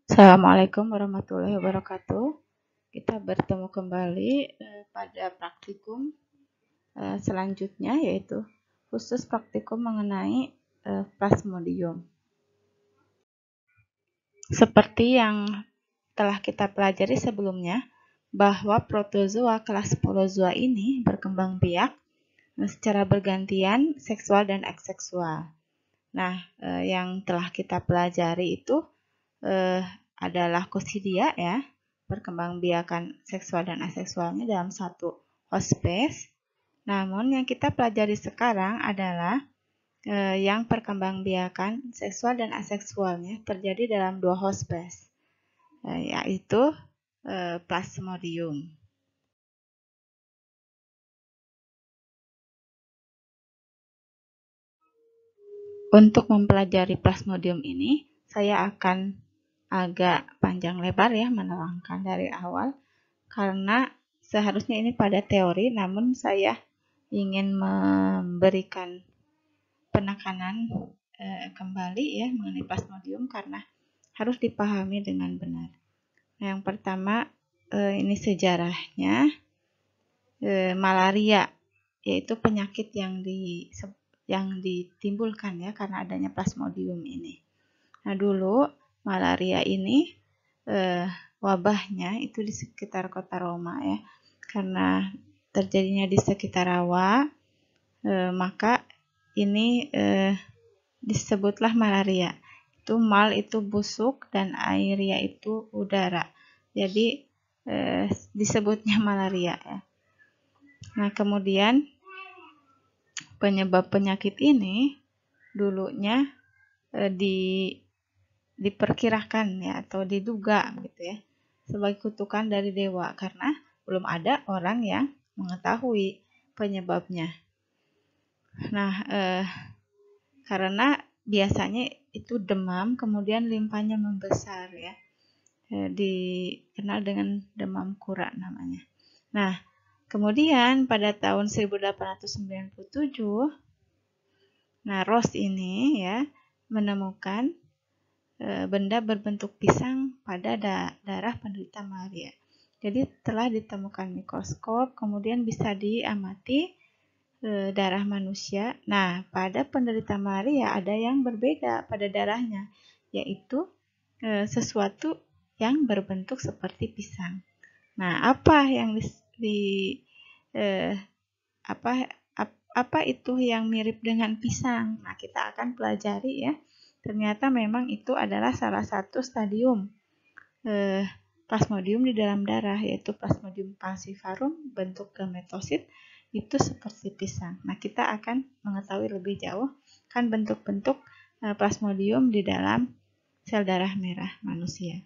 Assalamualaikum warahmatullahi wabarakatuh. Kita bertemu kembali pada praktikum selanjutnya, yaitu khusus praktikum mengenai plasmodium. Seperti yang telah kita pelajari sebelumnya, bahwa protozoa kelas sporozoa ini berkembang biak secara bergantian seksual dan aseksual. Nah, yang telah kita pelajari itu adalah kosidia ya, perkembangbiakan seksual dan aseksualnya dalam satu host space. Namun yang kita pelajari sekarang adalah yang perkembangbiakan seksual dan aseksualnya terjadi dalam dua host space, yaitu plasmodium. Untuk mempelajari plasmodium ini, saya akan agak panjang lebar ya menerangkan dari awal, karena seharusnya ini pada teori, namun saya ingin memberikan penekanan kembali ya mengenai plasmodium karena harus dipahami dengan benar. Nah, yang pertama ini sejarahnya, malaria, yaitu penyakit yang ditimbulkan ya karena adanya plasmodium ini. Nah, dulu malaria ini wabahnya itu di sekitar kota Roma ya, karena terjadinya di sekitar rawa, maka ini disebutlah malaria. Itu mal itu busuk dan airia itu udara. Jadi disebutnya malaria ya. Nah, kemudian penyebab penyakit ini dulunya diperkirakan ya atau diduga gitu ya sebagai kutukan dari dewa karena belum ada orang yang mengetahui penyebabnya. Nah, karena biasanya itu demam kemudian limpahnya membesar ya, dikenal dengan demam kura namanya. Nah, kemudian pada tahun 1897, nah Ross ini ya menemukan benda berbentuk pisang pada darah penderita malaria. Jadi telah ditemukan mikroskop, kemudian bisa diamati darah manusia. Nah, pada penderita malaria ada yang berbeda pada darahnya, yaitu sesuatu yang berbentuk seperti pisang. Nah, apa yang apa itu yang mirip dengan pisang? Nah, kita akan pelajari ya. Ternyata memang itu adalah salah satu stadium plasmodium di dalam darah, yaitu plasmodium falciparum bentuk gametosit itu seperti pisang. Nah, kita akan mengetahui lebih jauh kan bentuk-bentuk plasmodium di dalam sel darah merah manusia.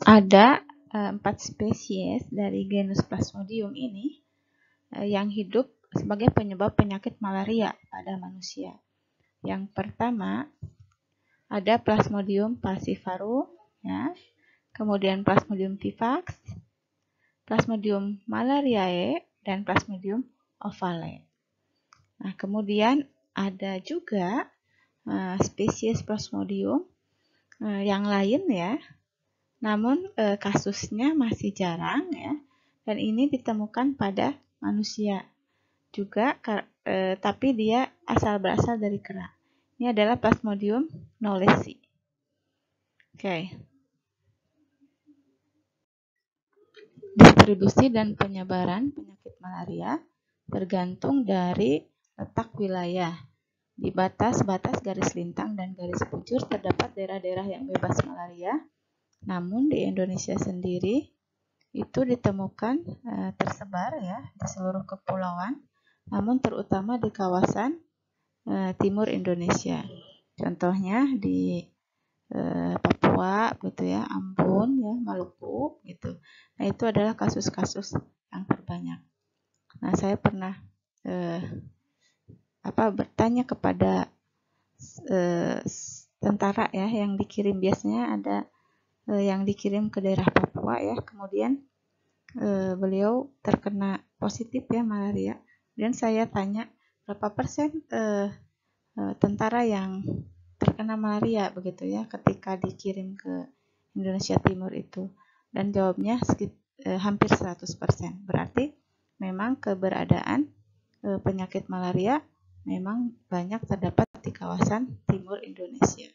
Ada 4 spesies dari genus Plasmodium ini yang hidup sebagai penyebab penyakit malaria pada manusia. Yang pertama ada Plasmodium falciparum, ya. Kemudian Plasmodium vivax, Plasmodium malariae, dan Plasmodium ovale. Nah, kemudian ada juga spesies Plasmodium yang lain ya, namun kasusnya masih jarang ya, dan ini ditemukan pada manusia juga, tapi dia berasal dari kera. Ini adalah Plasmodium knowlesi. Oke. Distribusi dan penyebaran penyakit malaria tergantung dari letak wilayah. Di batas-batas garis lintang dan garis bujur terdapat daerah-daerah yang bebas malaria. Namun di Indonesia sendiri itu ditemukan tersebar ya di seluruh kepulauan, namun terutama di kawasan timur Indonesia. Contohnya di Papua gitu ya, Ambon ya, Maluku gitu. Nah, itu adalah kasus-kasus yang terbanyak. Nah, saya pernah bertanya kepada tentara ya yang dikirim, biasanya ada yang dikirim ke daerah Papua ya, kemudian beliau terkena positif ya malaria, dan saya tanya berapa persen tentara yang terkena malaria begitu ya ketika dikirim ke Indonesia Timur itu? Dan jawabnya hampir 100%. Berarti memang keberadaan penyakit malaria memang banyak terdapat di kawasan timur Indonesia.